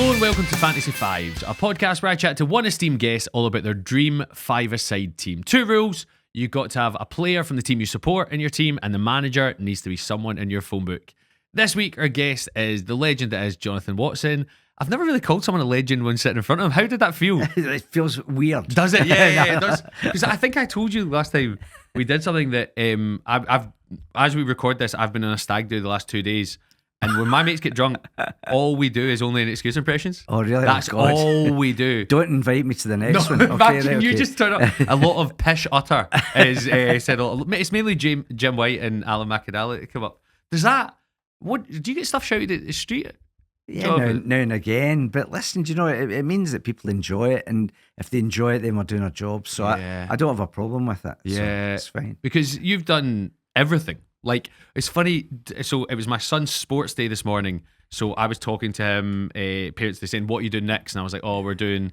Hello and welcome to Fantasy Fives, a podcast where I chat to one esteemed guest all about their dream five-a-side team. 2 rules: you've got to have a player from the team you support in your team, and the manager needs to be someone in your phone book. This week, our guest is the legend that is Jonathan Watson. I've never really called someone a legend when sitting in front of him. How did that feel? It feels weird. Does it? Yeah, it does. Because I think I told you last time we did something that I've as we record this, I've been on a stag do the last 2 days. And when my mates get drunk, all we do is only an excuse impressions. Oh, really? That's all we do. Don't invite me to the next one. Imagine you just turn up. A lot of pish utter is said. It's mainly Jim White and Alan McAdally that come up. Does that? What do you get stuff shouted at the street? Yeah, now and again. But listen, do you know, it means that people enjoy it, and if they enjoy it, then we're doing our job. So yeah. I don't have a problem with it. Yeah, so it's fine because you've done everything. Like, it's funny. So it was my son's sports day this morning. So I was talking to him. Parents, they saying, "What are you doing next?" And I was like, "Oh, I'm doing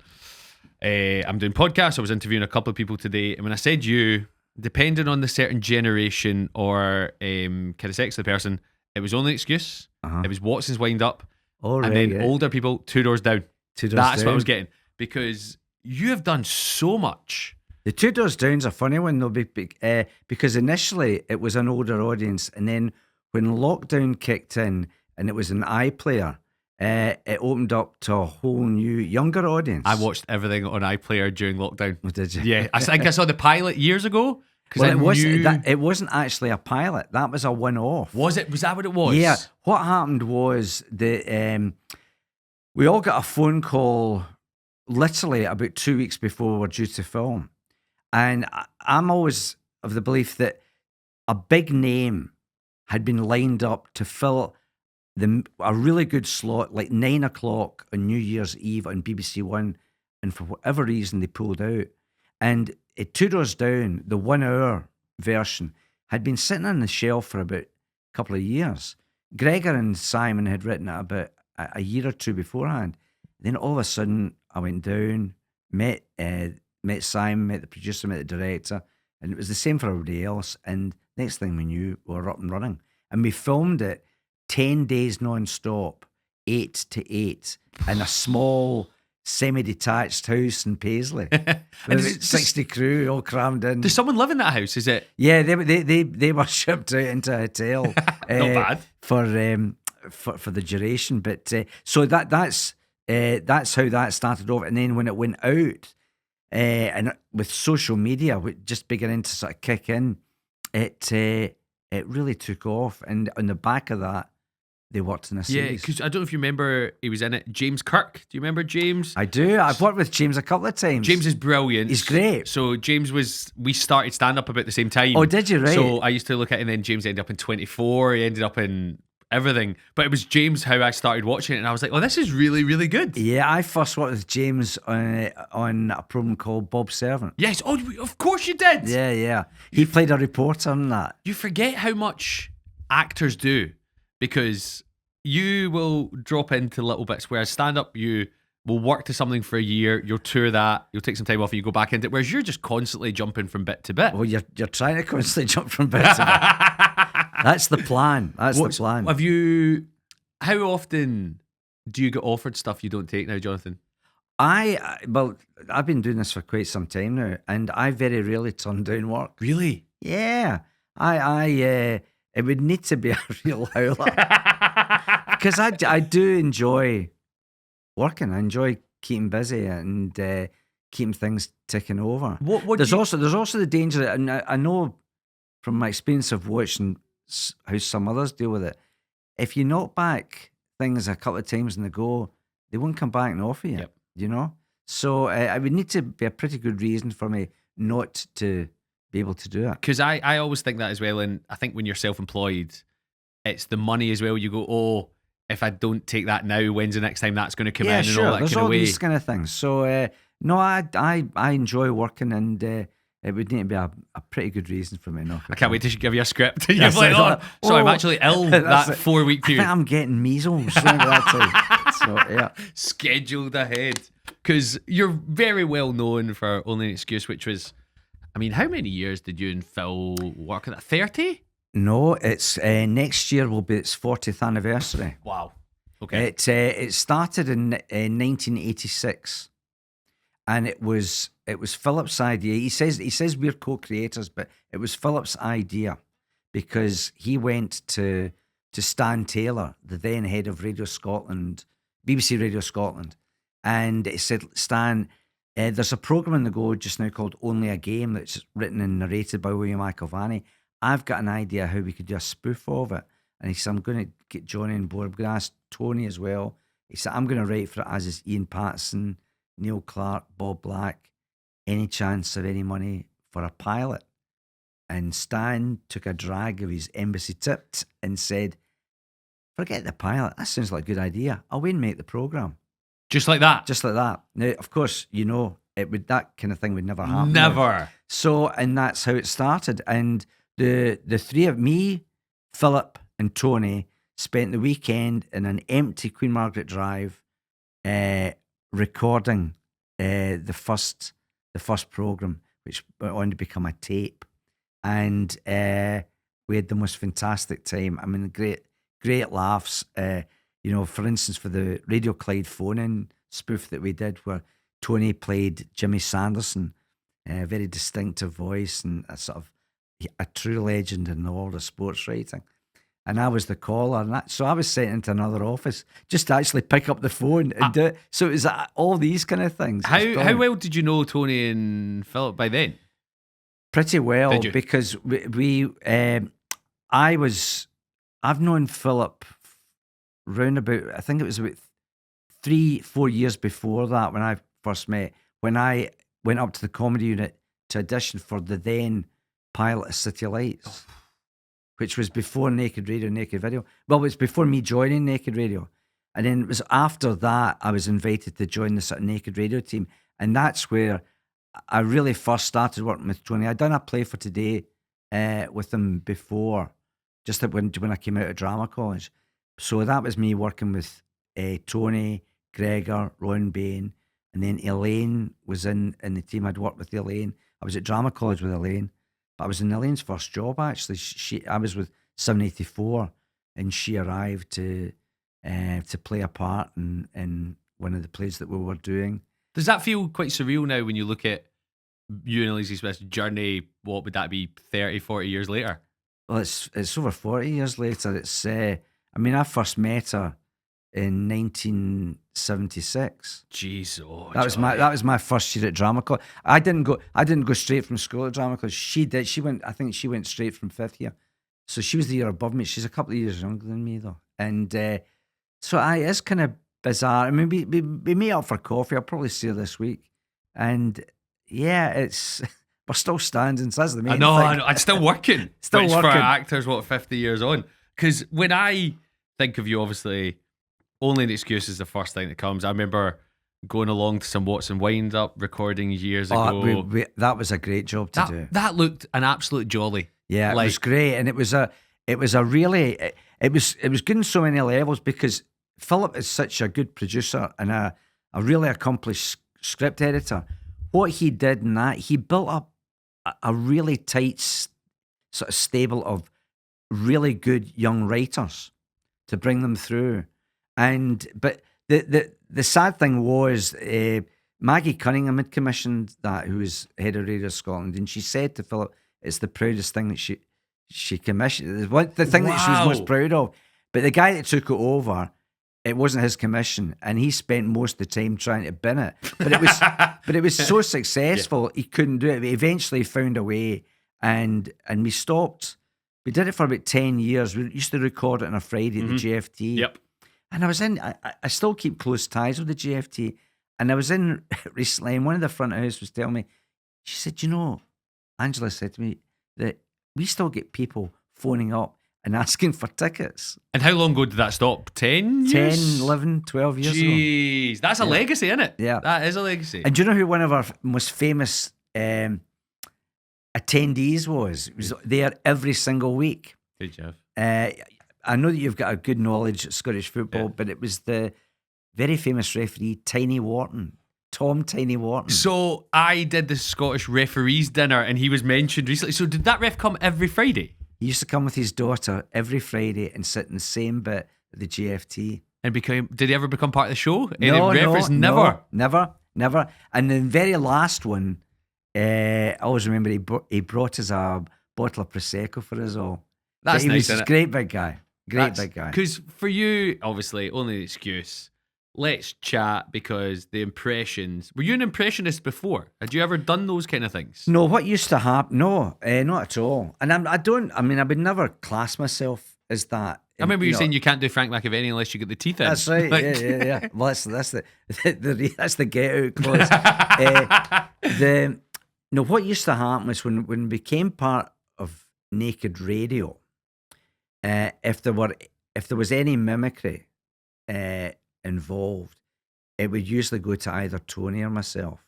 podcasts." I was interviewing a couple of people today, and when I said you, depending on the certain generation or kind of sex of the person, it was only an excuse. It was Watson's wind up. Oh, and then older people, 2 doors down. That's what I was getting, because you have done so much. The 2 doors down's a funny one though, because initially it was an older audience, and then when lockdown kicked in and it was an iPlayer, it opened up to a whole new younger audience. I watched everything on iPlayer during lockdown. Oh, did you? Yeah, I think I saw the pilot years ago. Well, it wasn't actually a pilot. That was a one-off. Was it? Was that what it was? Yeah. What happened was that we all got a phone call literally about 2 weeks before we were due to film. And I'm always of the belief that a big name had been lined up to fill a really good slot, like 9 o'clock on New Year's Eve on BBC One. And for whatever reason, they pulled out. And it 2 doors down, the 1 hour version, had been sitting on the shelf for about a couple of years. Gregor and Simon had written it about a year or two beforehand. Then all of a sudden, I went down, met Simon, met the producer, met the director, and it was the same for everybody else. And next thing we knew, we were up and running. And we filmed it 10 days non-stop, 8 to 8, in a small semi-detached house in Paisley. And 60 crew all crammed in. Does someone live in that house? Is it? Yeah, they were shipped out into a hotel. Not bad for the duration. But so that's how that started off. And then when it went out, and with social media just beginning to sort of kick in, it really took off. And on the back of that, they worked in a series. Yeah, because I don't know if you remember, he was in it. James Kirk. Do you remember James? I do. I've worked with James a couple of times. James is brilliant. He's great. So we started stand-up about the same time. Oh, did you? Right. So I used to look at it, and then James ended up in 24. He ended up in everything. But it was James how I started watching it, and I was like, oh, this is really, really good. Yeah, I first worked with James on a program called Bob's Servant. Yes. Oh, of course you did. Yeah. He played a reporter on that. You forget how much actors do, because you will drop into little bits, whereas stand-up, you will work to something for a year, you'll tour that, you'll take some time off, and you go back into it, whereas you're just constantly jumping from bit to bit. Well, you're trying to constantly jump from bit to bit. That's the plan. The plan. How often do you get offered stuff you don't take now, Jonathan? I've been doing this for quite some time now, and I very rarely turn down work. Really? Yeah. It would need to be a real howler. Because I do enjoy working. I enjoy keeping busy and keeping things ticking over. There's also the danger, and I know from my experience of watching how some others deal with it. If you knock back things a couple of times in the go, they won't come back and offer you. Yep. You know, so I would need to be a pretty good reason for me not to be able to do it. Because I always think that as well, and I think when you're self-employed, it's the money as well. You go, oh, if I don't take that now, when's the next time that's going to come in? Sure. And all that There's kind all of way. These kind of things. So no, I enjoy working, and it would need to be a pretty good reason for me not. I can't wait to give you a script. You're like, I'm actually ill that 4 week period. I think I'm getting measles around that time. So yeah, scheduled ahead, because you're very well known for Only an Excuse, which was, I mean, how many years did you and Phil work on that? 30? No, it's next year will be its 40th anniversary. Wow. Okay. It started in 1986, and it was Philip's idea. He says we're co-creators, but it was Philip's idea because he went to Stan Taylor, the then head of Radio Scotland, BBC Radio Scotland, and he said, Stan, there's a programme on the go just now called Only a Game that's written and narrated by William McIlvanney. I've got an idea how we could do a spoof of it. And he said, I'm going to get Johnny on board. I'm going to ask Tony as well. He said, I'm going to write for it as is Ian Patterson, Neil Clark, Bob Black. Any chance of any money for a pilot? And Stan took a drag of his embassy tips and said, forget the pilot. That sounds like a good idea. I'll win, make the programme. Just like that? Just like that. Now, of course, that kind of thing would never happen. Never. So, and that's how it started. And the three of me, Philip and Tony spent the weekend in an empty Queen Margaret Drive recording the first programme, which went on to become a tape. And we had the most fantastic time. I mean, great laughs. For instance, for the Radio Clyde phone-in spoof that we did, where Tony played Jimmy Sanderson, a very distinctive voice and a true legend in the world of sports writing. And I was the caller, and so I was sent into another office just to actually pick up the phone and do it. So it was all these kind of things. How well did you know Tony and Philip by then? Pretty well, because I've known Philip round about, I think it was about 3-4 years before that when I first met, when I went up to the comedy unit to audition for the then pilot of City Lights, which was before Naked Radio, Naked Video. Well, it was before me joining Naked Radio. And then it was after that I was invited to join the sort of Naked Radio team. And that's where I really first started working with Tony. I'd done a Play for Today with him before, just when I came out of drama college. So that was me working with Tony, Gregor, Ron Bain, and then Elaine was in the team. I'd worked with Elaine. I was at drama college with Elaine, but I was in Elaine's first job actually. I was with 784, and she arrived to play a part in one of the plays that we were doing. Does that feel quite surreal now when you look at you and Lizzie Smith's journey? What would that be, 30, 40 years later? Well, it's over 40 years later. It's I first met her in 1976. Jeez, that was my first year at drama college. I didn't go straight from school at drama college. She did. I think she went straight from fifth year. So she was the year above me. She's a couple of years younger than me though. And so it's kind of bizarre. I mean, we meet up for coffee. I'll probably see her this week. And yeah, we're still standing. So that's the main thing. I know. I'm still working. Still which working. For actors, 50 years on? Because when I think of you, obviously, Only an Excuse is the first thing that comes. I remember going along to some Watson Wind Up recording years ago. That was a great job to do. That looked an absolute jolly. Yeah, it was great, and it was good on so many levels because Philip is such a good producer and a really accomplished script editor. What he did in that, he built up a really tight sort of stable of really good young writers to bring them through. But the sad thing was Maggie Cunningham had commissioned that, who was head of Radio Scotland, and she said to Philip, it's the proudest thing that she commissioned. The thing that she was most proud of. But the guy that took it over, it wasn't his commission, and he spent most of the time trying to bin it. But it was so successful, he couldn't do it. But eventually found a way, and we stopped. We did it for about 10 years. We used to record it on a Friday at the GFT. Yep. And I still keep close ties with the GFT. And I was in recently, and one of the front of house was telling me, she said, Angela said to me that we still get people phoning up and asking for tickets. And how long ago did that stop? 10 years? 10, 11, 12 years ago. Jeez, that's a legacy, isn't it? Yeah. That is a legacy. And do you know who one of our most famous attendees was? He was there every single week. Good job. I know that you've got a good knowledge of Scottish football, but it was the very famous referee, Tiny Wharton. Tom Tiny Wharton. So I did the Scottish referees dinner and he was mentioned recently. So did that ref come every Friday? He used to come with his daughter every Friday and sit in the same bit of the GFT. And did he ever become part of the show? No, Any reference? Never. never. And the very last one, I always remember he brought us a bottle of Prosecco for us all. That's he nice, was isn't this it? great big guy. Big guy. Because for you, obviously, only excuse. Let's chat because the impressions. Were you an impressionist before? Had you ever done those kind of things? No, what used to happen? No, not at all. And I would never class myself as that. I remember you know, saying you can't do Frank McAvaney unless you get the teeth in. That's right. Like- Yeah. Well, that's that's the get out clause. What used to happen was when we became part of Naked Radio, if there was any mimicry involved, it would usually go to either Tony or myself,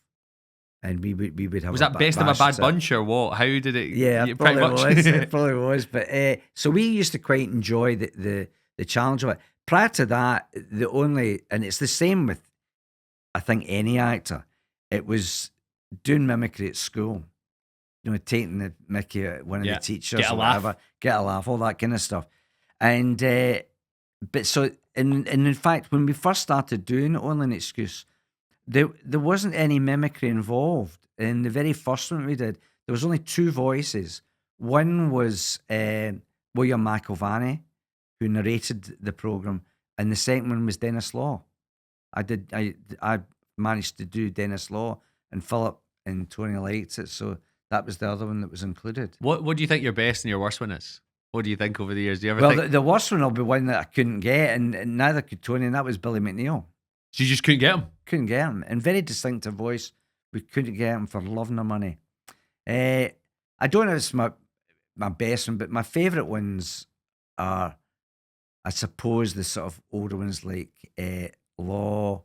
and we would have. Was that best of a bad bunch or what? How did it? Yeah, you it pretty probably much- was. It probably was. But so we used to quite enjoy the challenge of it. Prior to that, and it's the same with, I think, any actor. It was doing mimicry at school. Taking the mickey at one of the teachers, Get a or laugh. whatever, get a laugh, all that kind of stuff. And but so and in fact, when we first started doing Only an Excuse, there wasn't any mimicry involved. In the very first one we did, there was only two voices. One was William McIlvanney, who narrated the program, and the second one was Dennis Law. I managed to do Dennis Law, and Philip and Tony liked it, so that was the other one that was included. What do you think your best and your worst one is? What do you think over the years? Do you ever Well, think the worst one will be one that I couldn't get, and neither could Tony, and that was Billy McNeil. so you just couldn't get him? Couldn't get him. And very distinctive voice. We couldn't get him for love nor money. I don't know if it's my best one, but my favourite ones are, I suppose, the sort of older ones like Law,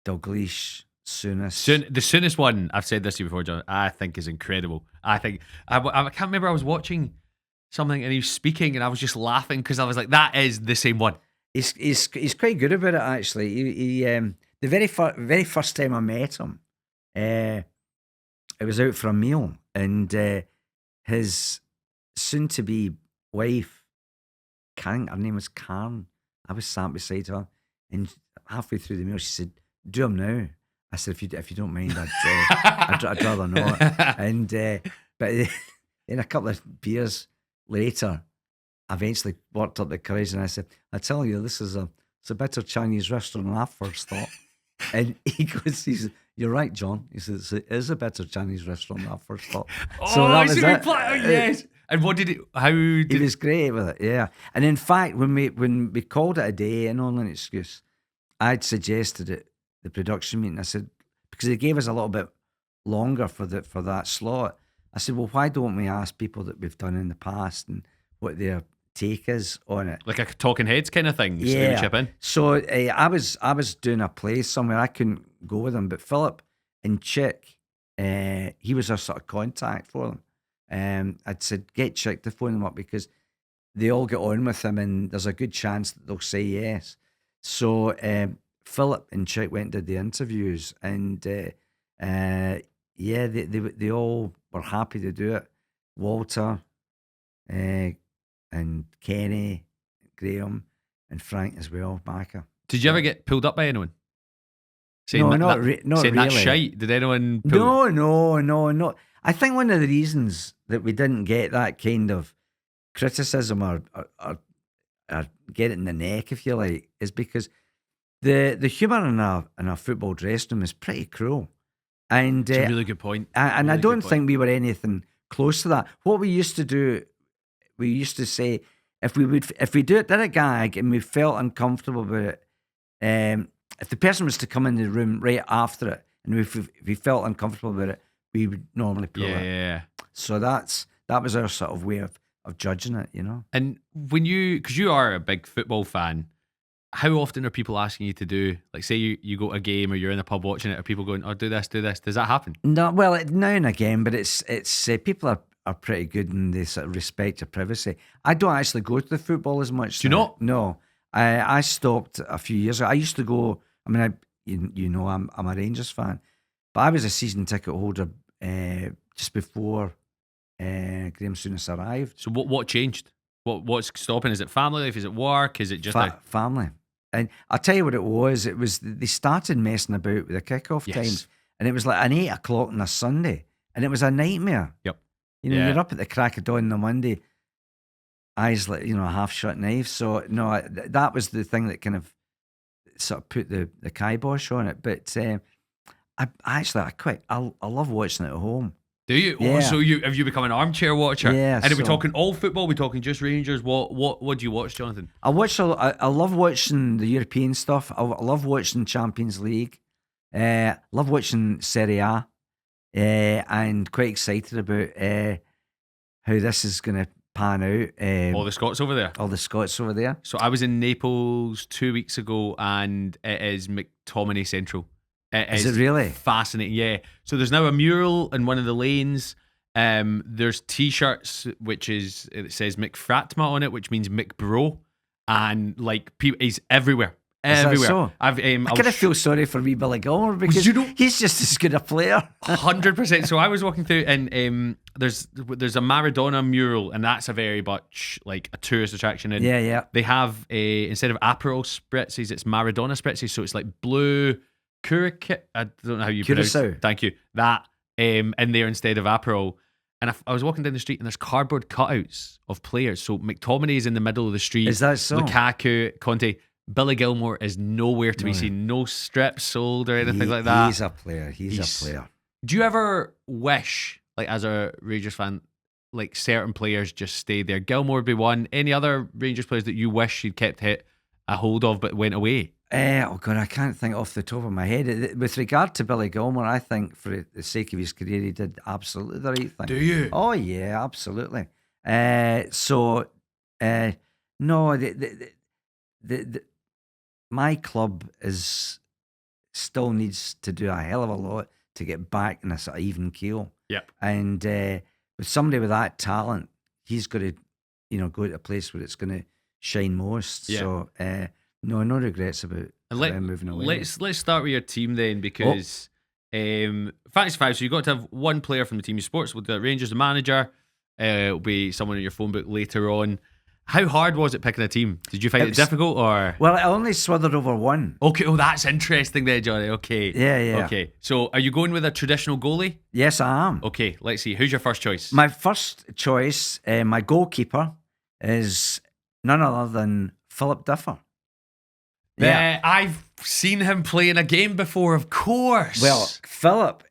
Dalglish, Soonest. The soonest one, I've said this to you before, John, I think is incredible. I think, I can't remember, I was watching something and he was speaking and I was just laughing because I was like, that is the same one. He's quite good about it, actually. He the very first time I met him, it was out for a meal, and his soon-to-be wife, Karen, her name was Karen. I was sat beside her, and halfway through the meal, she said, "Do him now." I said, "If you don't mind, I'd rather not." And but in a couple of beers later, I eventually worked up the courage, and I said, "I tell you, it's a better Chinese restaurant than I first thought." And he says, "You're right, John." He says, "It is a better Chinese restaurant than I first thought." Oh, that I was see the it. reply. Oh, yes. And what did it? How did He was great with it, yeah. And in fact, when we called it a day in Only an Excuse, I'd suggested it, the production meeting. I said, because they gave us a little bit longer for that slot. I said, well, why don't we ask people that we've done in the past and what their take is on it? like a talking heads kind of thing? So they would chip in. So I was doing a play somewhere. I couldn't go with them, but Philip and Chick, he was our sort of contact for them. I'd said, get Chick to phone them up because they all get on with him and there's a good chance that they'll say yes. So Philip and Chick went and did the interviews, and they all were happy to do it. Walter and Kenny, Graham, and Frank as well, Backer. Did you ever get pulled up by anyone? Saying No, that, not saying that's really. shite. Did anyone pull No. I think one of the reasons that we didn't get that kind of criticism or get it in the neck, if you like, is because the humour in a football dressing room is pretty cruel. And It's a really good point. and I Really don't good point. think we were anything close to that. What we used to do, we used to say, if we did a gag and we felt uncomfortable about it, if the person was to come in the room right after it, and if we felt uncomfortable about it, we would normally pull it. Yeah. So that was our sort of way of judging it, you know. And when because you are a big football fan, how often are people asking you to do, like, say you go to a game or you're in a pub watching it, are people going, "Oh, do this"? Does that happen? No, well, now and again, but it's people are pretty good and they sort of respect your privacy. I don't actually go to the football as much. Do you now. not? No, I stopped a few years ago. I used to go. I mean, you know, I'm a Rangers fan, but I was a season ticket holder just before Graham Souness arrived. So what changed? What's stopping? Is it family life? Is it work? Is it just Family. And I'll tell you what it was. It was they started messing about with the kickoff Yes. times, and it was like an 8 o'clock on a Sunday, and it was a nightmare. Yep. You know, you're up at the crack of dawn on a Monday, eyes like a half shut knife. So no, that was the thing that kind of sort of put the kibosh on it. But I love watching it at home. Do you? Yeah. Oh, so have you become an armchair watcher? Yeah. And are we talking all football? Are we talking just Rangers? What do you watch, Jonathan? I love watching the European stuff. I love watching Champions League. Love watching Serie A. And quite excited about how this is going to pan out. All the Scots over there. All the Scots over there. So I was in Naples 2 weeks ago, and it is McTominay Central. Is it really? Fascinating, yeah. So there's now a mural in one of the lanes. There's T-shirts, it says McFratma on it, which means McBro. And like, he's everywhere. Everywhere. So? I kind of feel sorry for wee Billy Gilmore because he's just as good a player. 100%. So I was walking through, and there's a Maradona mural, and that's a very much like a tourist attraction. And yeah. they have instead of Aperol spritzes, it's Maradona spritzes. So it's like blue Curacao. I don't know how you pronounce it. Thank you. That in there instead of Aperol. And I was walking down the street, and there's cardboard cutouts of players. So McTominay is in the middle of the street. Is that so? Lukaku, Conte. Billy Gilmore is nowhere to be seen. No strips sold or anything like that. He's a player. He's a player. Do you ever wish, like as a Rangers fan, like certain players just stayed there? Gilmore would be one. Any other Rangers players that you wish you'd kept a hold of but went away? Oh God, I can't think off the top of my head. With regard to Billy Gilmore, I think for the sake of his career, he did absolutely the right thing. Do you? Oh yeah, absolutely. No, my club still needs to do a hell of a lot to get back in a sort of even keel. Yep. And with somebody with that talent, he's got to, go to a place where it's going to shine most. Yeah. So no regrets about moving away. Let's start with your team then, because Fantasy Fives. So you got to have one player from the team you sports. With the Rangers, the manager, it'll be someone in your phone book later on. How hard was it picking a team? Did you find it difficult, or? Well, I only swithered over one. Okay, that's interesting there, Johnny. Okay. Yeah. Okay, so are you going with a traditional goalie? Yes, I am. Okay, let's see. Who's your first choice? My first choice, my goalkeeper, is none other than Philip Differ. Yeah. I've seen him play in a game before, of course. Well, Philip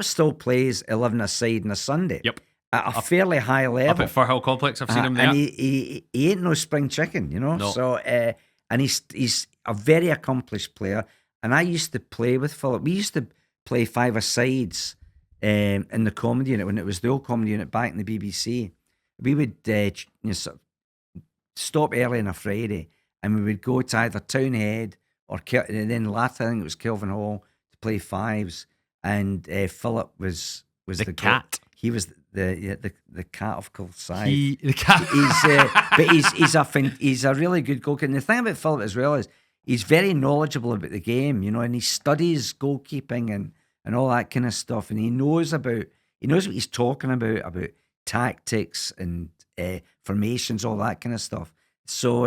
still plays 11-a-side on a Sunday. Yep. At a fairly high level. Up at Firhill Complex, I've seen him there. And he ain't no spring chicken, No. So, and he's a very accomplished player. And I used to play with Philip. We used to play 5-a-sides in the comedy unit when it was the old comedy unit back in the BBC. We would sort of stop early on a Friday, and we would go to either Townhead or and then later I think it was Kelvin Hall to play fives. And Philip was the cat. He was the cat of Kilsyth. The cat. He's a really good goalkeeper. And the thing about Philip as well is he's very knowledgeable about the game, and he studies goalkeeping and all that kind of stuff. And he knows what he's talking about tactics and formations, all that kind of stuff. So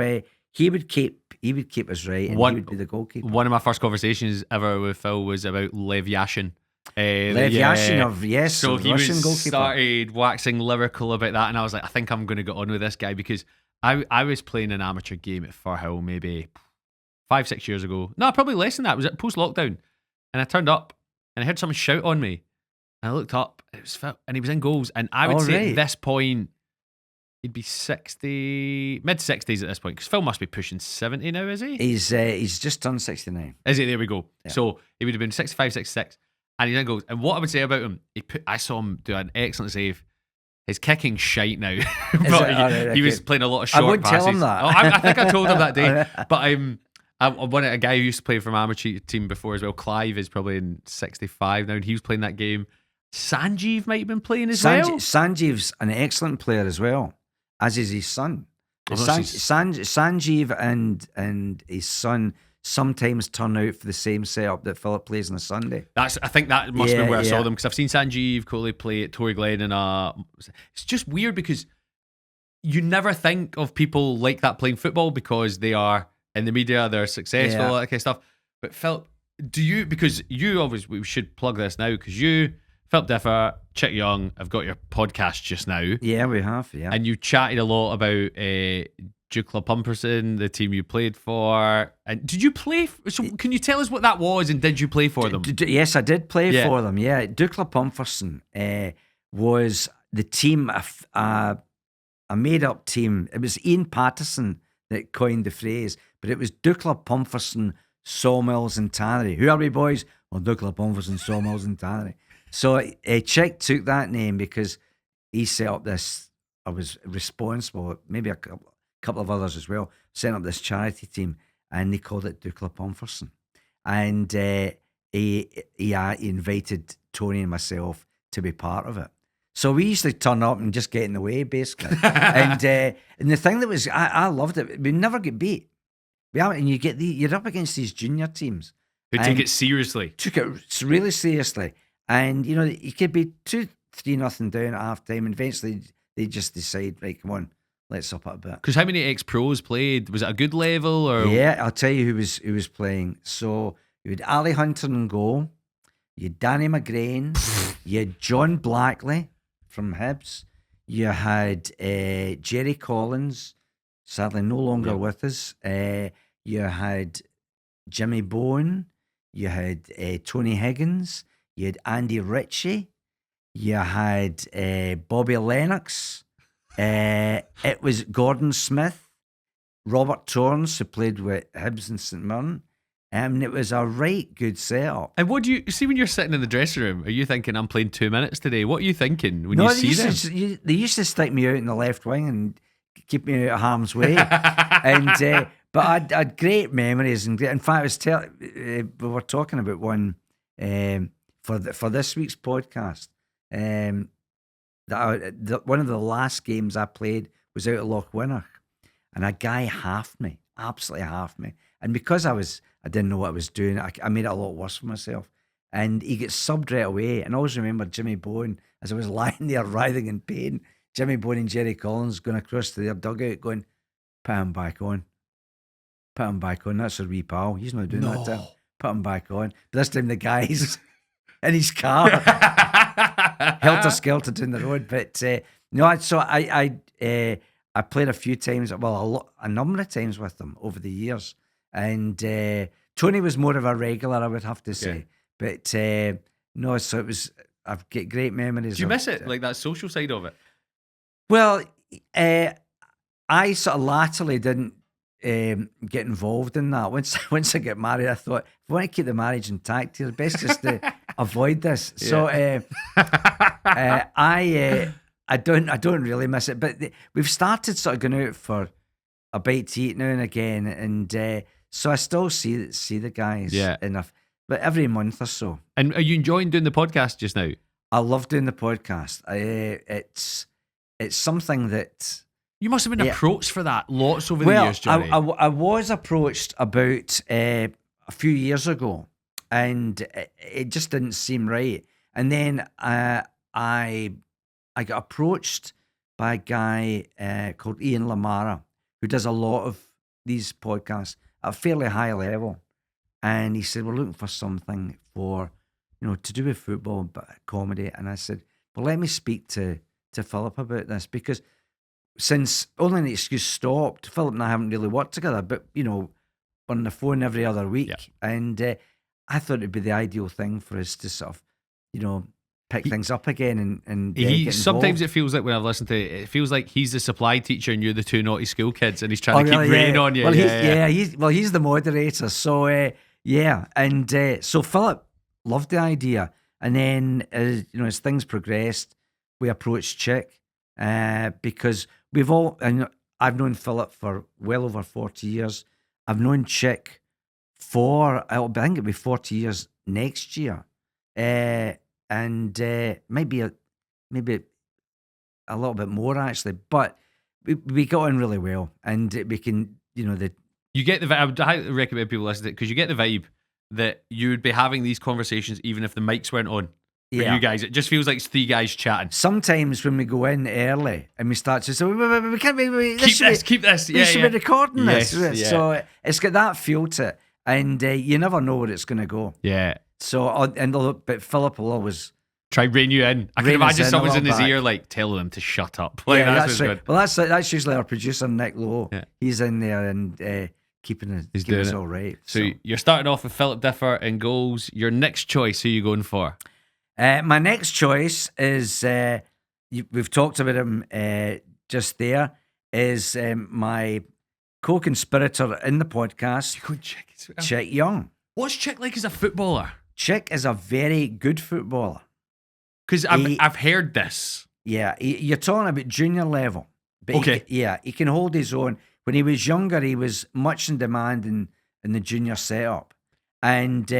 he would keep us right, and he would be the goalkeeper. One of my first conversations ever with Phil was about Lev Yashin. Yashin, so he Russian goalkeeper. Started waxing lyrical about that, and I was like, I think I'm going to get on with this guy, because I was playing an amateur game at Firhill maybe 5-6 years ago. No, probably less than that. It was at post-lockdown, and I turned up and I heard someone shout on me, and I looked up, and it was Phil, and he was in goals, and I would say at this point he'd be 60, mid-60s at this point, because Phil must be pushing 70 now, is he? He's just turned 69. Is he? There we go. Yeah. So he would have been 65, 66. And he then goes, and what I would say about him, I saw him do an excellent save. His kicking's shite now. But he was playing a lot of short passes. I wouldn't tell him that. I think I told him that day. But I'm a guy who used to play for my amateur team before as well. Clive is probably in 65 now, and he was playing that game. Sanjeev might have been playing as well. Sanjeev's an excellent player as well, as is his son. Sanjeev and his son sometimes turn out for the same setup that Philip plays on a Sunday. I think that must have been where I saw them, because I've seen Sanjeev Kohli play at Tory Glen, and it's just weird because you never think of people like that playing football, because they are in the media, they're successful, Yeah. all that kind of stuff. But Philip, because you obviously, we should plug this now, because you, Philip Differ, Chick Young, have got your podcast just now. Yeah, we have. Yeah. And you chatted a lot about Dukla Pumperson, the team you played for. And did you play? So can you tell us what that was, and did you play for them? Yes, I did play Yeah. for them. Yeah, Dukla Pumperson was the team, a made-up team. It was Ian Patterson that coined the phrase, but it was Dukla Pumperson, Sawmills and Tannery. Who are we, boys? Well, Dukla Pumperson, Sawmills and Tannery. So Chick took that name because he set up this. I was responsible, maybe a couple of others as well, set up this charity team, and they called it Dukla Pumperson. And he invited Tony and myself to be part of it. So we used to turn up and just get in the way, basically. and the thing that was, I loved it. We never get beat. And you're up against these junior teams Who took it seriously. Took it really seriously. And, you know, you could be 2-3-0 down at half time, and eventually they just decide, right, come on, let's up it a bit. Because how many ex-pros played? Was it a good level? Or Yeah, I'll tell you who was playing. So you had Ali Hunter in goal, you had Danny McGrain, you had John Blackley from Hibs, you had Jerry Collins, sadly no longer with us. You had Jimmy Bowen, you had Tony Higgins, you had Andy Ritchie, you had Bobby Lennox, it was Gordon Smith, Robert Torrance, who played with Hibs and St Mirren. It was a right good setup. And what do you see when you're sitting in the dressing room? Are you thinking, I'm playing 2 minutes today? What are you thinking when you see them? They used to stick me out in the left wing and keep me out of harm's way. But I had great memories. And in fact, we were talking about one for this week's podcast. One of the last games I played was out at Lochwinnoch, and a guy absolutely halved me. And because I didn't know what I was doing, I made it a lot worse for myself. And he gets subbed right away. And I always remember Jimmy Bowen, as I was lying there writhing in pain, Jimmy Bowen and Jerry Collins going across to their dugout going, put him back on. Put him back on. That's a wee pal. He's not doing that to him. Put him back on. But this time the guy's in his car, helter-skelter down the road. But no, so I played a few times, a number of times with them over the years. And Tony was more of a regular, I would have to say. But no, so it was, I've got great memories. Do you miss it, like that social side of it? Well, I sort of latterly didn't get involved in that. Once I get married, I thought, if I want to keep the marriage intact, it's best just to avoid this. Yeah. So I don't really miss it. But we've started sort of going out for a bite to eat now and again, and so I still see the guys enough, but every month or so. And are you enjoying doing the podcast just now? I love doing the podcast. It's something that you must have been approached for that lots over the years, Johnny. I was approached about a few years ago, and it just didn't seem right. And then I got approached by a guy called Ian Lamara, who does a lot of these podcasts at a fairly high level. And he said, we're looking for something for, to do with football, but comedy. And I said, well, let me speak to Philip about this, because since Only an Excuse stopped, Philip and I haven't really worked together, but, we're on the phone every other week. Yeah. And I thought it'd be the ideal thing for us to sort of, pick things up again and sometimes it feels like, when I've listened to it feels like he's the supply teacher and you're the two naughty school kids, and he's trying to keep rain on you. Well, he's the moderator. So and so Philip loved the idea, and then as things progressed, we approached Chick because I've known Philip for well over 40 years. I've known Chick for I think it'll be 40 years next year. And maybe a little bit more actually, but we got on really well, and we can, you get the vibe. I would highly recommend people listen to it, because you get the vibe that you would be having these conversations even if the mics weren't on. for you guys. It just feels like it's three guys chatting. Sometimes when we go in early and we start to say, we can't be, keep this. We should be recording Yes, this. yeah. So it's got that feel to it. And you never know where it's going to go. Yeah. So, but Philip will always try rein you in. I can rein us imagine in a someone's in little his back. ear like telling him to shut up. Like, yeah, that's right. good. Well, that's usually our producer, Nick Lowe. Yeah. He's in there and keeping us doing it. all right. So you're starting off with Philip Differ in goals. Your next choice, who are you going for? My next choice is, we've talked about him just there, is my co-conspirator in the podcast, You're going Chick as well. Chick Young. What's Chick like as a footballer? Chick is a very good footballer. Because I've heard this. Yeah, you're talking about junior level. But Okay. he can hold his own. When he was younger, he was much in demand in the junior setup. And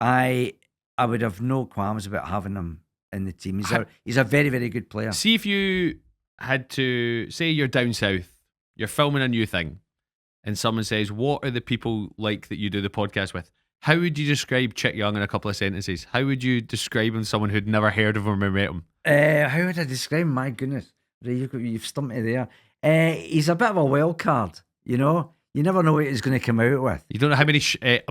I would have no qualms about having him in the team. He's a very, very good player. See if you had to, say you're down south, you're filming a new thing, and someone says, what are the people like that you do the podcast with? How would you describe Chick Young in a couple of sentences? How would you describe him to someone who'd never heard of him or met him? How would I describe him? My goodness. You've stumped me there. He's a bit of a wild card, you know? You never know what he's going to come out with. You don't know how many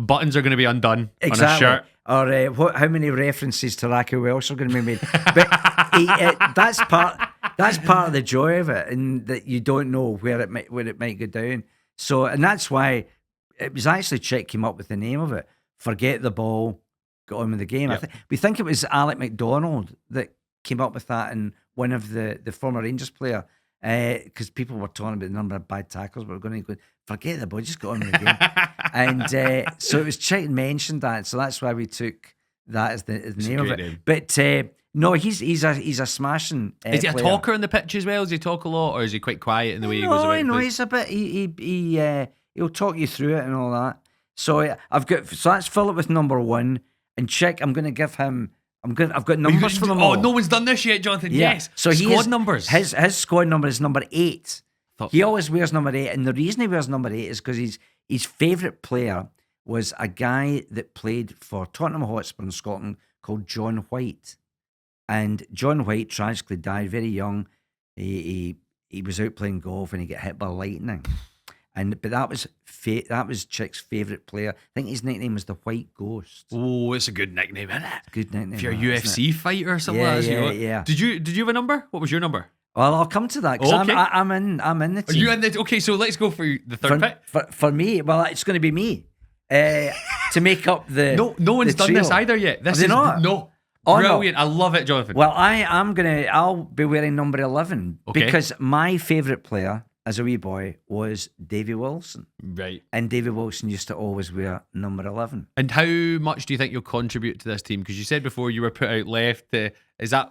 buttons are going to be undone Exactly. on a shirt. Or how many references to Raquel Welch are going to be made. But that's part of the joy of it, and that you don't know where it might go down. So, and that's why it was actually Chick came up with the name of it. Forget the ball, got on with the game. Yep. We think it was Alec McDonald that came up with that, and one of the former Rangers player, because people were talking about the number of bad tackles, but we're going to go, forget the ball, just got on with the game. And so it was Chick mentioned that, so that's why we took that as the name of it. Name. But no, he's a smashing. Is he a player. talker on the pitch as well? Does he talk a lot, or is he quite quiet in the way he goes about? No, he's a bit. He'll talk you through it and all that. So that's Philip with number one, and Chick. I'm going to give him. I've got numbers for them all. Oh, no one's done this yet, Jonathan. Yeah. Yes. So squad numbers. His squad number is number 8. He always wears number 8, and the reason he wears number 8 is because his favourite player was a guy that played for Tottenham Hotspur in Scotland called John White, and John White tragically died very young. He was out playing golf and he got hit by lightning, but that was Chick's favourite player. I think his nickname was the White Ghost. Oh, it's a good nickname, isn't it? Good nickname. If you're a that, UFC fighter or something like that. Yeah. Did you have a number? What was your number? Well, I'll come to that because Okay. I'm in the team. Are you in the? Okay, so let's go for the third pick. For me, well, it's going to be me to make up the. No one's the done trio. this either yet. This Have is they not? no. Oh, Brilliant. no. I love it, Jonathan. Well, I'll be wearing number 11 Okay. because my favourite player as a wee boy was Davy Wilson, Right. and Davy Wilson used to always wear number 11. And how much do you think you'll contribute to this team? Because you said before you were put out left.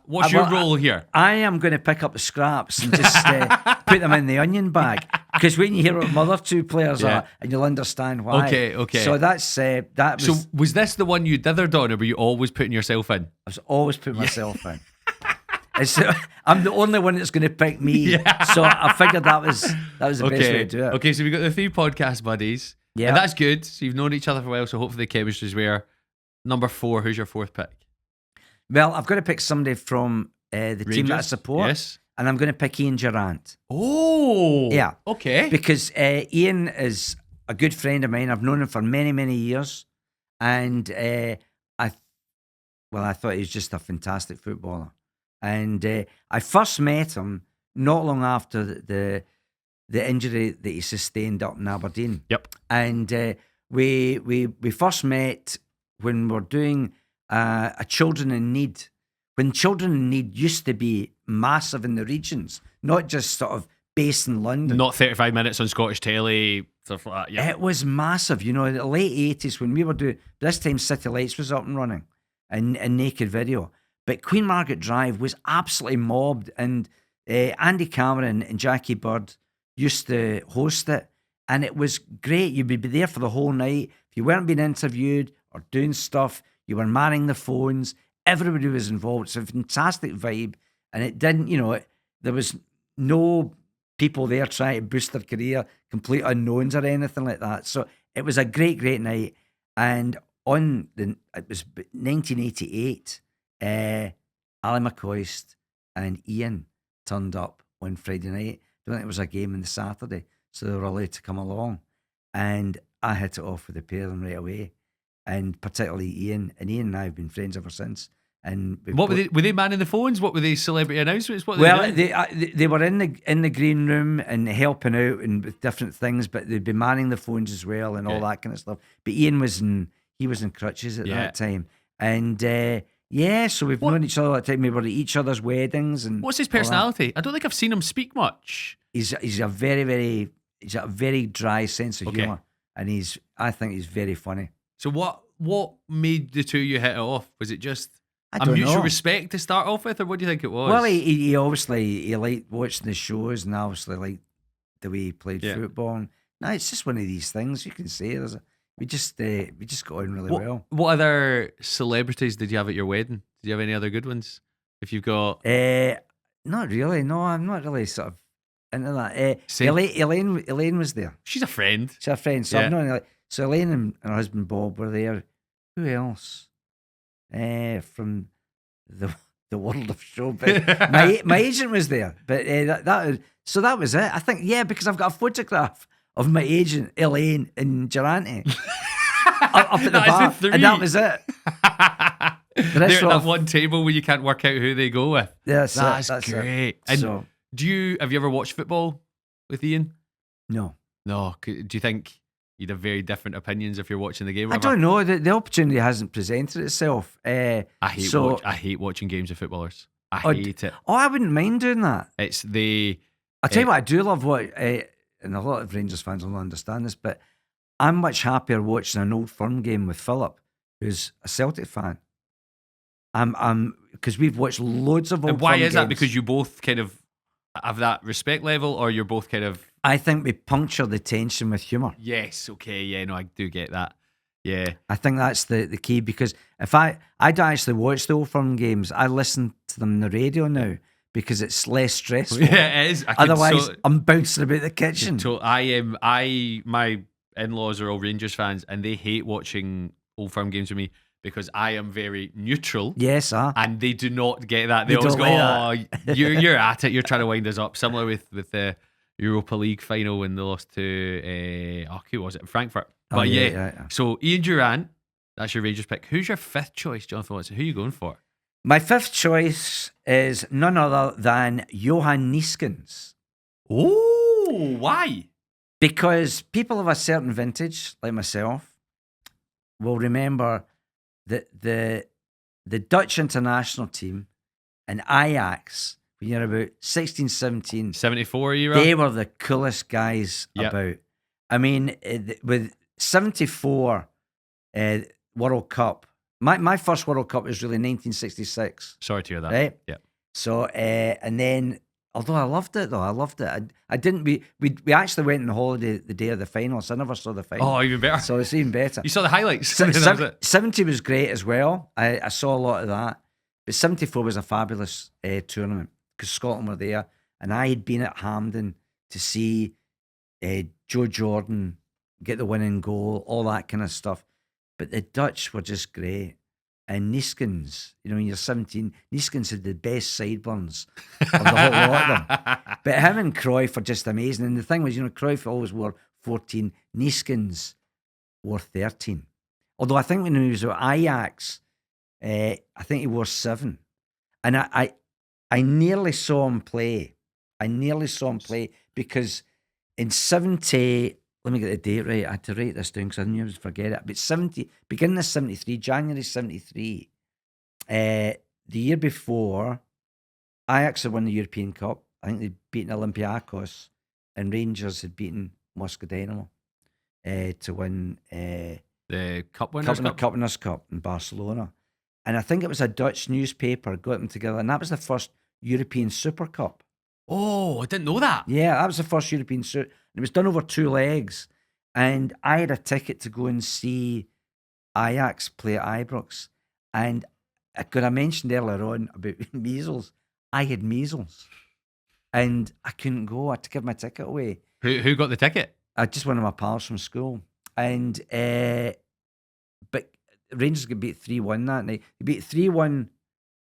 What's your role here? I am going to pick up the scraps and just put them in the onion bag, because when you hear what my other two players are, and you'll understand why. Okay. So that's that was. So was this the one you dithered on, or were you always putting yourself in? I was always putting myself in. I'm the only one that's going to pick me, so I figured that was the best way to do it. Okay, so we've got the 3 podcast buddies. Yeah. And that's good. So you've known each other for a while, so hopefully the chemistry's where. Number 4, who's your 4th pick? Well, I've got to pick somebody from the team that I Rangers? support, Yes. and I'm going to pick Ian Durrant. Oh. Yeah. Okay. Because Ian is a good friend of mine. I've known him for many, many years, and I thought he was just a fantastic footballer. And I first met him not long after the injury that he sustained up in Aberdeen. Yep. And we first met when we were doing a Children in Need. When Children in Need used to be massive in the regions, not just sort of based in London. Not 35 minutes on Scottish telly, stuff like that. Yeah. It was massive, in the late 80s when we were doing, this time City Lights was up and running and Naked Video. But Queen Margaret Drive was absolutely mobbed, and Andy Cameron and Jackie Bird used to host it, and it was great. You'd be there for the whole night. If you weren't being interviewed or doing stuff, you were manning the phones. Everybody was involved. It's a fantastic vibe, and it didn't, there was no people there trying to boost their career, complete unknowns or anything like that. So it was a great, great night. And it was 1988. Ali McCoist and Ian turned up on Friday night. I don't think it was a game on the Saturday, so they were allowed to come along. And I hit it off with the pair of them right away. And particularly Ian. And Ian and I have been friends ever since. And What were they manning the phones? What were they celebrity announcements? What were well, they doing? they were in the green room and helping out and with different things, but they'd be manning the phones as well and all that kind of stuff. But Ian was in crutches at that time, and so we've known each other all that time. We were at each other's weddings and. What's his personality? I don't think I've seen him speak much. He's a very dry sense of humour, and I think he's very funny. So what made the two of you hit it off? Was it just I don't mutual know. respect to start off with, or what do you think it was? Well, he obviously liked watching the shows, and obviously liked the way he played football. And, no, it's just one of these things you can say. We just got on really well. What other celebrities did you have at your wedding? Did you have any other good ones? If you've got, not really. No, I'm not really sort of into that. Elaine was there. she's a friend. She's a friend. So Yeah. I'm not really, so Elaine and her husband Bob were there. Who else? From the world of showbiz. my agent was there, but that was it. I think because I've got a photograph of my agent Elaine and Durante up at the bar, and that was it. The rest They're were at off. that one table where you can't work out who they go with. That's great. It. And So have you ever watched football with Ian? no. No. Do you think you'd have very different opinions if you're watching the game? Or I don't know. The opportunity hasn't presented itself. I hate watching games of footballers. I hate it. Oh, I wouldn't mind doing that. It's the. I'll tell you what I do love. And a lot of Rangers fans will not understand this, but I'm much happier watching an Old Firm game with Philip, who's a Celtic fan. I'm because we've watched loads of Old And why Firm is that? games. Because you both kind of have that respect level, or you're both kind of. I think we puncture the tension with humour. Yes. Okay. Yeah. No, I do get that. Yeah. I think that's the key, because if I don't actually watch the Old Firm games, I listen to them on the radio now because it's less stressful. Yeah, it is. Otherwise, I'm bouncing about the kitchen. My in-laws are all Rangers fans, and they hate watching Old Firm games with me because I am very neutral. Yes, and they do not get that. They They always don't go, like "Oh, you're at it. You're trying to wind us up." Similar with the Europa League final when they lost to who was it? Frankfurt. But yeah. So Ian Durant, that's your Rangers pick. Who's your fifth choice, Jonathan Watson? Who are you going for? My fifth choice is none other than Johan Neeskens. Oh, why? Because people of a certain vintage, like myself, will remember that the Dutch international team and Ajax, when you're about 16, 17, 74 era. they were the coolest guys Yep. about. I mean, with 74 World Cup, my first World Cup was really 1966. Sorry to hear that. Right? Yeah. So, and then, although I loved it, I didn't. We actually went on holiday the day of the final, so I never saw the final. Oh, even better. So it's even better. You saw the highlights. Se- That was sev- it. 70 was great as well. I saw a lot of that. But 74 was a fabulous tournament because Scotland were there, and I had been at Hampden to see Joe Jordan get the winning goal, all that kind of stuff. But the Dutch were just great. And Neeskens, when you're 17, Neeskens had the best sideburns of the whole lot of them. But him and Cruyff are just amazing. And the thing was, Cruyff always wore 14. Neeskens wore 13. Although I think when he was at Ajax, I think he wore 7. And I nearly saw him play. Because in 70, let me get the date right. I had to write this down because I knew I would forget it. But beginning of 73, January 73, the year before, Ajax had won the European Cup. I think they'd beaten Olympiacos, and Rangers had beaten Moscow Dynamo to win The Cup Winners' Cup. Cup Winners' Cup in Barcelona. And I think it was a Dutch newspaper got them together, and that was the first European Super Cup. Oh, I didn't know that. Yeah, that was the first European Super. It was done over 2 legs, and I had a ticket to go and see Ajax play at Ibrox. And I mentioned earlier on about measles. I had measles, and I couldn't go. I had to give my ticket away. Who got the ticket? Just one of my pals from school, and but Rangers got beat 3-1 that night. They beat 3-1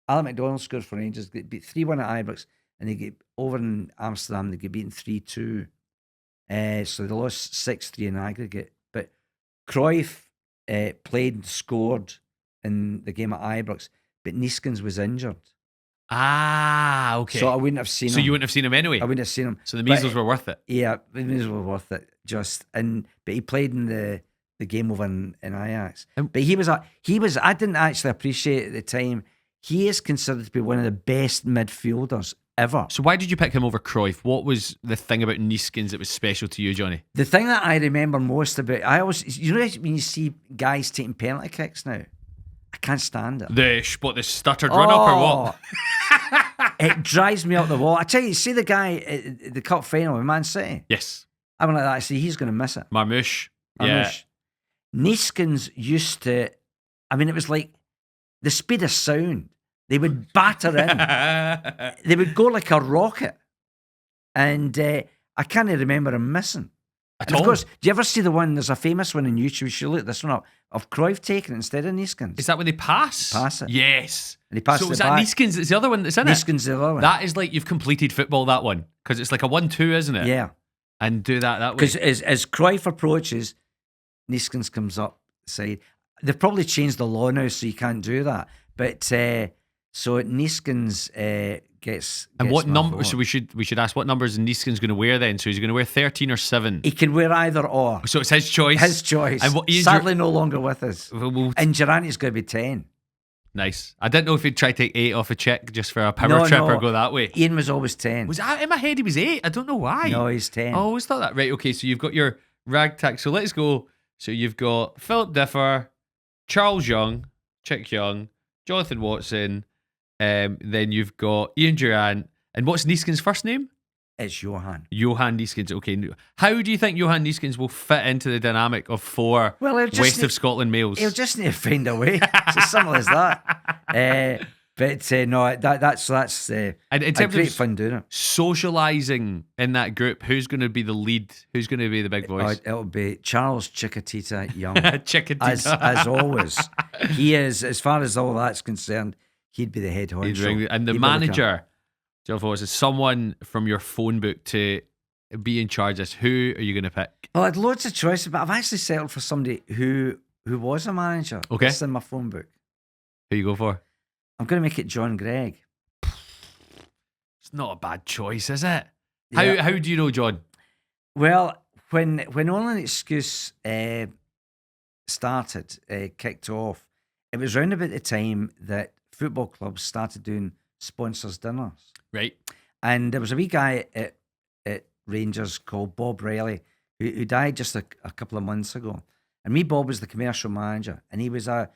Alan McDonald scored for Rangers. They beat 3-1 at Ibrox, and they get over in Amsterdam. They get beaten 3-2. So they lost 6-3 in aggregate. But Cruyff played and scored in the game at Ibrox, but Neeskens was injured. Ah, okay. So I wouldn't have seen him. So you wouldn't have seen him anyway? I wouldn't have seen him. So the measles were worth it? Yeah, the measles were worth it. But he played in the game over in Ajax. But he was, I didn't actually appreciate it at the time, he is considered to be one of the best midfielders ever. So why did you pick him over Cruyff? What was the thing about Neeskens that was special to you, Johnny? The thing that I remember most about, when you see guys taking penalty kicks now, I can't stand it. The stuttered run up or what? It drives me up the wall. I tell you, see the guy at the cup final with Man City? Yes. I went like that. I see he's going to miss it. Marmouche. Yeah. Neeskens used to, it was like the speed of sound. They would batter in. They would go like a rocket. And I can't remember him missing. At Of all? course, do you ever see the one, there's a famous one on YouTube, you should look this one up, of Cruyff taking it instead of Neeskens. Is that when they pass? Pass it. Yes. And he passes So it is that back. Neeskens? It's the other one that's in Neeskens the other one. That is like you've completed football, that one. Because it's like a 1-2, isn't it? Yeah. And do that way. Because as Cruyff approaches, Neeskens comes up the side. They've probably changed the law now, so you can't do that. But so Neeskens gets. And what my number? vote. So we should ask what numbers is Neeskens going to wear then? So he's going to wear 13 or 7. He can wear either or. So it's his choice. His choice. And what, Sadly, no longer with us. Well, And Durante's going to be 10. nice. I didn't know if he'd try to take 8 off a check just for a power trip or go that way. Ian was always 10. Was that in my head? He was 8. I don't know why. No, he's 10. I always thought that. Right. Okay. So you've got your ragtag. So let's go. So you've got Philip Differ, Charles Young, Chick Young, Jonathan Watson. Then you've got Ian Durant. And what's Neeskens' first name? It's Johan. Johan Neeskens. Okay. How do you think Johan Neeskens will fit into the dynamic of 4 West of Scotland males? He'll just need to find a way. It's as simple as that. No, that's And in a terms great of fun doing it. socialising in that group, who's going to be the lead? Who's going to be the big voice? It'll be Charles Chickatita Young. Chickadee. as always. He is, as far as all that's concerned, he'd be the head honcho. And the He'd be manager, Jonathan Watson, is someone from your phone book to be in charge of this. Who are you going to pick? Well, I had loads of choices, but I've actually settled for somebody who was a manager. Okay. It's in my phone book. Who you go for? I'm going to make it John Gregg. It's not a bad choice, is it? Yeah. How do you know John? Well, when All an Excuse started, kicked off, it was round about the time that football clubs started doing sponsors dinners. Right. And there was a wee guy at Rangers called Bob Riley who died just a couple of months ago. And me, Bob, was the commercial manager, and he was a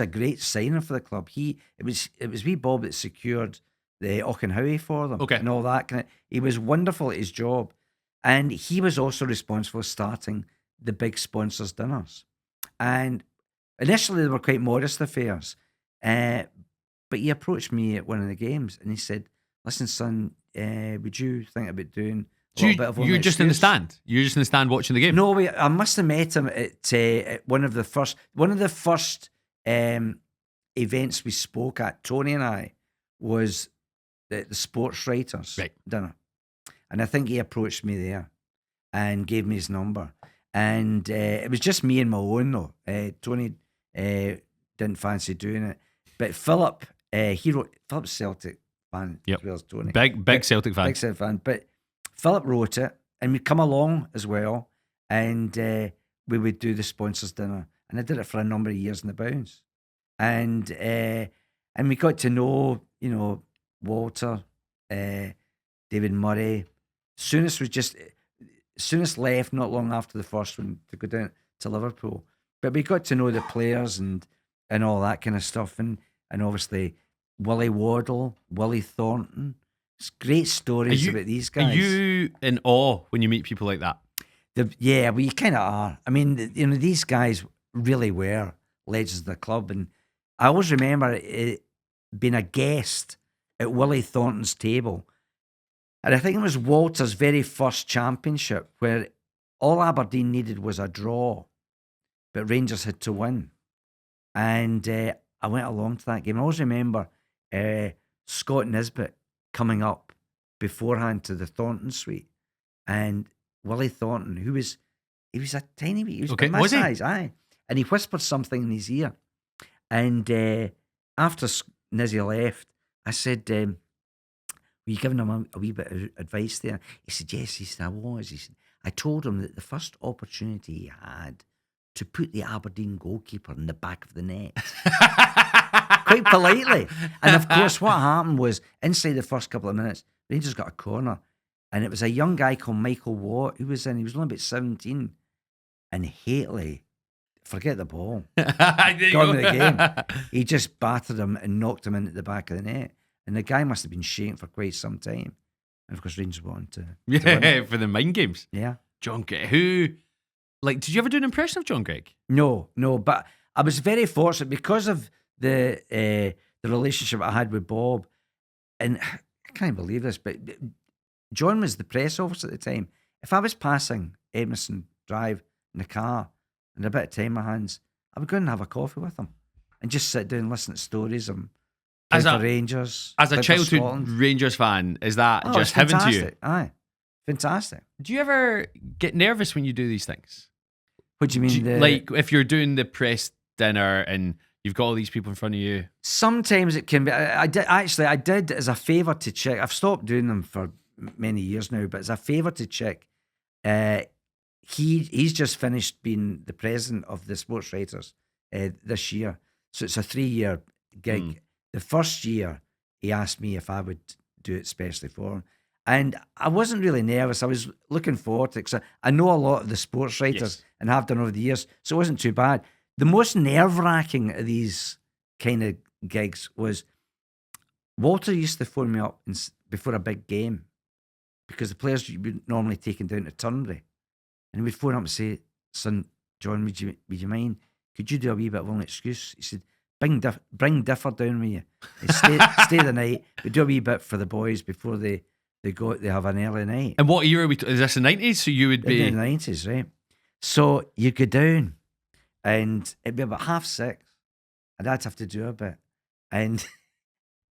great signer for the club. It was wee Bob that secured the Auchenhowie for them, Okay. and all that kind of. He was wonderful at his job, and he was also responsible for starting the big sponsors dinners. And initially they were quite modest affairs, but he approached me at one of the games, and he said, "Listen, son, would you think about doing a little bit of You're just in the stand. You're just in the stand watching the game. No, I must have met him at one of the first events we spoke at. Tony and I was the sports writers dinner, and I think he approached me there and gave me his number, and it was just me and my own though. Tony didn't fancy doing it, but Philip, Philip's Celtic fan as well as Tony, Big Celtic fan. big Celtic fan, but Philip wrote it, and we'd come along as well, and we would do the sponsors dinner, and I did it for a number of years in the Bounce, and we got to know, Walter, David Murray. Soonest left not long after the first one to go down to Liverpool, but we got to know the players and all that kind of stuff, and obviously Willie Waddle, Willie Thornton. It's great stories about these guys. Are you in awe when you meet people like that? Yeah, well, you kind of are. I mean, these guys really were legends of the club, and I always remember being a guest at Willie Thornton's table, and I think it was Walter's very first championship, where all Aberdeen needed was a draw, but Rangers had to win, and I went along to that game. I always remember Scott Nisbet coming up beforehand to the Thornton suite, and Willie Thornton, he was a tiny wee, he was Okay, about my was he? size, aye, and he whispered something in his ear, and after Nizzy left, I said, were you giving him a wee bit of advice there? He said, yes. He said, I was. He said, I told him that the first opportunity he had to put the Aberdeen goalkeeper in the back of the net. Quite politely. And of course, what happened was, inside the first couple of minutes, Rangers got a corner, and it was a young guy called Michael Watt who was in. He was only about 17, and Hateley, forget the ball, gone with the game. He just battered him and knocked him into the back of the net, and the guy must have been shaking for quite some time. And of course, Rangers won to win it. For the mind games. Yeah. John Gregg, did you ever do an impression of John Gregg? No, but I was very fortunate because of the relationship I had with Bob, and I can't believe this, but John was the press officer at the time. If I was passing Edmondson Drive in the car and a bit of time on my hands, I would go and have a coffee with him and just sit down and listen to stories and play for Rangers. As a play for childhood Scotland. Rangers fan, is that Oh, just it's heaven to fantastic. you? Aye, fantastic. Do you ever get nervous when you do these things? What do you mean? Like if you're doing the press dinner and you've got all these people in front of you? Sometimes it can be. I did as a favour to check. I've stopped doing them for many years now, but as a favour to check, he's just finished being the president of the sports writers this year. So it's a 3-year gig. The first year, he asked me if I would do it specially for him. And I wasn't really nervous. I was looking forward to it because I know a lot of the sports writers and have done over the years, so it wasn't too bad. The most nerve-wracking of these kind of gigs was Walter used to phone me up before a big game because the players would be normally taken down to Turnberry. And he would phone up and say, son, John, would you mind? Could you do a wee bit of an excuse? He said, bring Differ down with you. Stay the night. We do a wee bit for the boys before they have an early night. And what year is this, the 90s? So you would be... In the 90s, right? So you go down and it'd be about 6:30 and I'd have to do a bit. And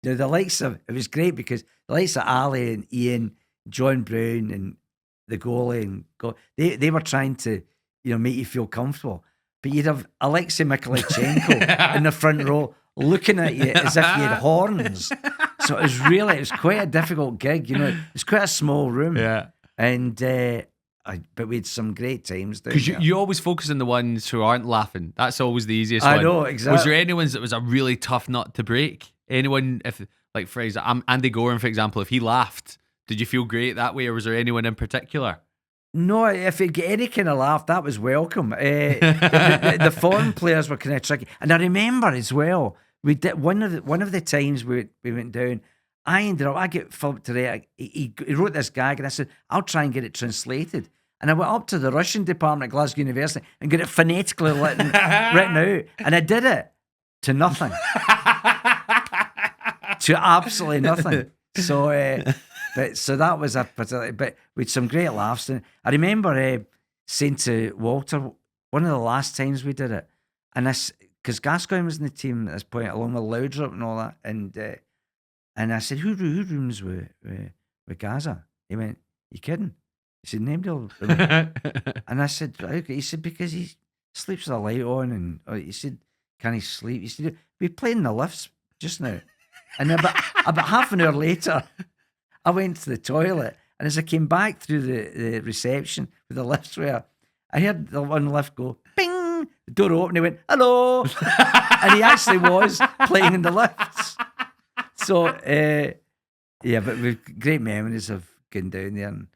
the likes of, it was great because the likes of Ali and Ian, John Brown and the goalie, and they were trying to, make you feel comfortable. But you'd have Alexei Mikhailichenko in the front row looking at you as if you had horns. So it was quite a difficult gig, It's quite a small room. Yeah. And but we had some great times down Because there. you always focus on the ones who aren't laughing. That's always the easiest one. I know, exactly. Was there anyone's that was a really tough nut to break? Anyone, for example, Andy Goran, for example, if he laughed, did you feel great that way, or was there anyone in particular? No, if it get any kind of laugh, that was welcome. The foreign players were kind of tricky. And I remember as well, we did one of the times we went down, I get Philip Terry, he wrote this gag and I said, I'll try and get it translated. And I went up to the Russian department at Glasgow University and got it phonetically written out. And I did it to nothing. To absolutely nothing. So that was a particular, but with some great laughs. And I remember saying to Walter, one of the last times we did it, and because Gascoigne was in the team at this point, along with Loudrup and all that, and I said, who rooms with Gaza? He went, you kidding? He said, nobody will room. And I said, okay. He said, because he sleeps with a light on, and he said, can he sleep? He said, we're playing the lifts just now. And about half an hour later, I went to the toilet, and as I came back through the reception with the lifts were, I heard the one lift go, bing, the door opened, he went, hello. And he actually was playing in the lifts. So, but we've great memories of getting down there and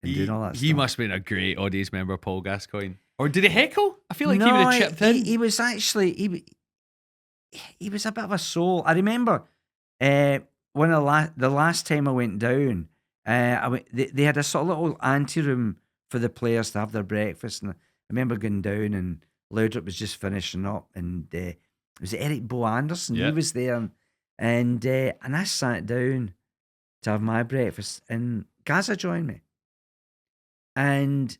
doing all that stuff. He must have been a great audience member, Paul Gascoigne. Or did he heckle? I feel like he would have chipped in. He was actually, he was a bit of a soul. I remember one of the last time I went down, they had a sort of little anteroom for the players to have their breakfast, and I remember going down and Loudrup was just finishing up, and it was Eric Bo Anderson. Yeah. He was there, and I sat down to have my breakfast, and Gaza joined me, and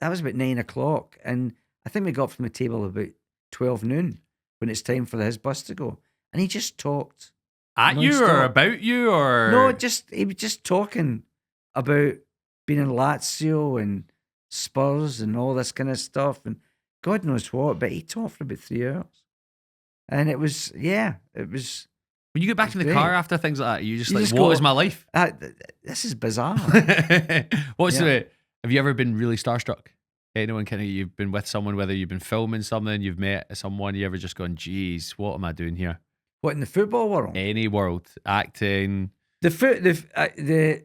that was about 9 o'clock, and I think we got from the table about 12 noon when it's time for his bus to go, and he just talked At you or non-stop. about you or No, he was just talking about being in Lazio and Spurs and all this kind of stuff and God knows what. But he talked for about 3 hours, and it was when you get back in the great. car after things like that, you just You like, just what go, is my life? This is bizarre. What's Yeah. have you ever been really starstruck? Anyone kind of you've been with someone, whether you've been filming something, you've met someone, you ever just gone, geez, what am I doing here? What in the football world? Any world, acting. The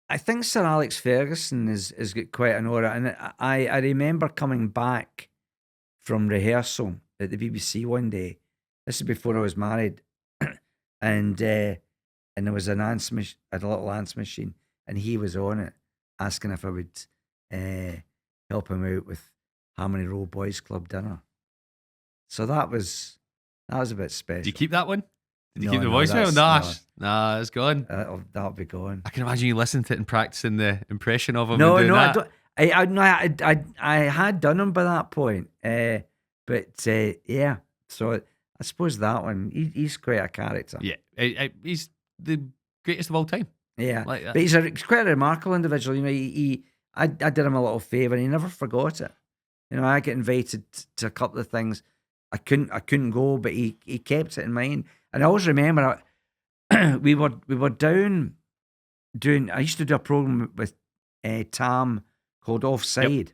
I think Sir Alex Ferguson is got quite an aura, and I remember coming back from rehearsal at the BBC one day. This is before I was married, and there was an a little answer machine, and he was on it, asking if I would help him out with Harmony Row Boys Club dinner. So that was a bit special. Do you keep that one? Did you No, keep the no, voicemail? that's- Nah, it's gone. That'll be gone. I can imagine you listening to it and practicing the impression of him. No, and doing no, that. I had done him by that point, but yeah. So I suppose that one, he's quite a character. Yeah, he's the greatest of all time. Yeah, Like that. but he's quite a remarkable individual. You know, I did him a little favour, and he never forgot it. You know, I get invited to a couple of things. I couldn't go, but he kept it in mind. And I always remember we were down doing. I used to do a program with Tam called Offside.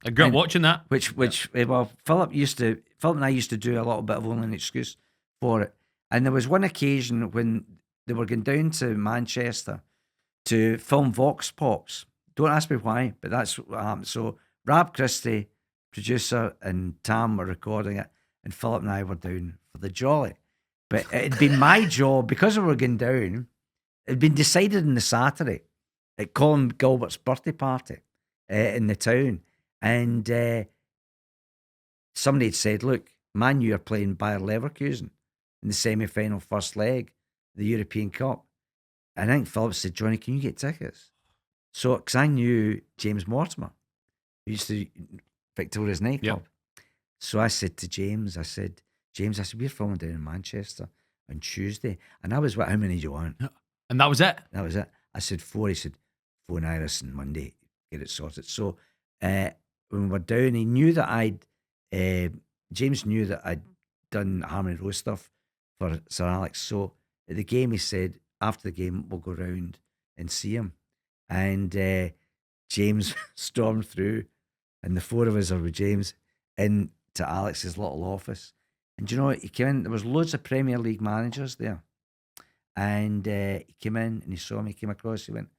I grew up and- watching that. Which well, Philip and I used to do a little bit of Only an Excuse for it. And there was one occasion when they were going down to Manchester to film Vox Pops. Don't ask me why, but that's what happened. So Rab Christie, producer, and Tam were recording it, and Philip and I were down for the jolly. But it'd been my job, because we were going down, it'd been decided on the Saturday at Colin Gilbert's birthday party in the town. And somebody had said, look, Man U are playing Bayer Leverkusen in the semi-final first leg, the European Cup. And I think Philip said, Johnny, can you get tickets? So, because I knew James Mortimer, who used to Victoria's nightclub. So I said to James, we're filming down in Manchester on Tuesday. And I was, how many do you want? And that was it. That was it. I said 4. He said, phone Iris on Monday, get it sorted. So when we were down, he knew that James knew that I'd done Harmony Row stuff for Sir Alex. So at the game, he said, after the game, we'll go round and see him. And James stormed through, and the four of us are with James into Alex's little office. And do you know what? He came in, there was loads of Premier League managers there. And he came in and he saw me, came across, he went,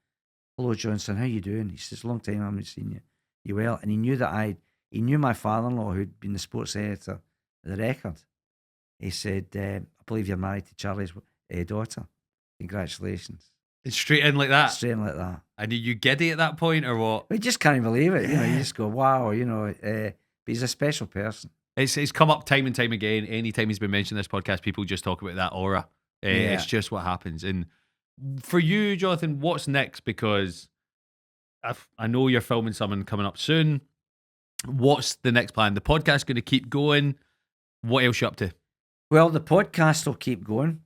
hello, Johnson, how you doing? He says, long time I haven't seen you. You well? And he knew that he knew my father-in-law, who'd been the sports editor of the Record. He said, I believe you're married to Charlie's daughter. Congratulations. It's straight in like that. Straight in like that. And are you giddy at that point or what? We just can't believe it. You know, you just go, wow, you know, but he's a special person. It's come up time and time again. Anytime he's been mentioned in this podcast, people just talk about that aura. It's just what happens. And for you, Jonathan, what's next? Because I know you're filming something coming up soon. What's the next plan? The podcast going to keep going? What else you up to? Well, the podcast will keep going.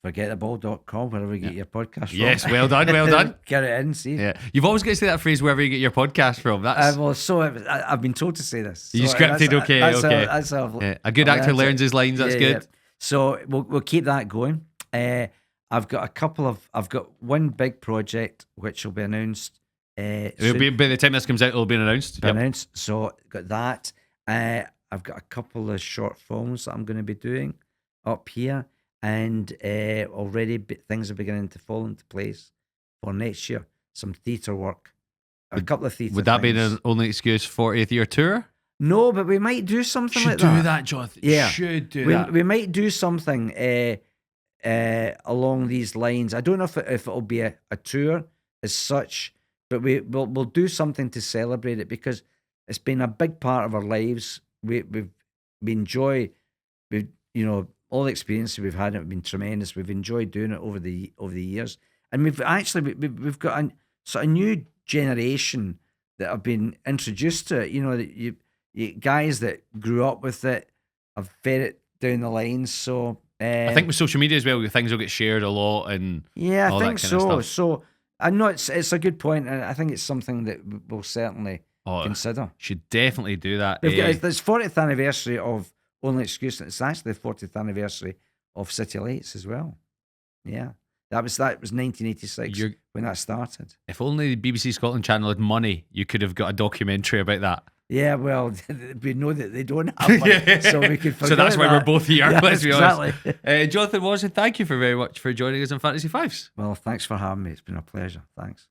Forgettheball.com, wherever you get your podcast from. Yes, well done, well done. Get it in, see. Yeah, you've always got to say that phrase wherever you get your podcast from. That's I've been told to say this. you So scripted, okay. A good actor learns his lines. That's good. Yeah. So we'll keep that going. I've got one big project which will be announced. It'll be, by the time this comes out, it'll be announced. Announced. So got that. I've got a couple of short films that I'm going to be doing up here, and already things are beginning to fall into place for next year. Some theatre work, a couple of theatre. Would that things. be the only excuse 40th year tour? No, but we might do something Should like do that. that, Jonathan. Yeah, Should do that. We might do something along these lines. I don't know if it'll be a tour as such, but we'll do something to celebrate it, because it's been a big part of our lives. We enjoy, all the experiences we've had. It's been tremendous. We've enjoyed doing it over the years, and we've we've got a sort of new generation that have been introduced to it. You know, you guys that grew up with it have fed it down the lines. So I think with social media as well, things will get shared a lot and yeah, all I that think kind of so. stuff. So I know it's a good point, and I think it's something that we'll certainly consider. Should definitely do that. We've got this 40th anniversary of Only Excuse, and it's actually the 40th anniversary of City Lights as well. Yeah, that was 1986 when that started. If only the BBC Scotland channel had money, you could have got a documentary about that. Yeah, well, we know that they don't have money, so we could forget So that's why that. we're both here. Yeah, Let's be exactly. honest. Jonathan Watson, thank you very much for joining us on Fantasy Fives. Well, thanks for having me. It's been a pleasure. Thanks.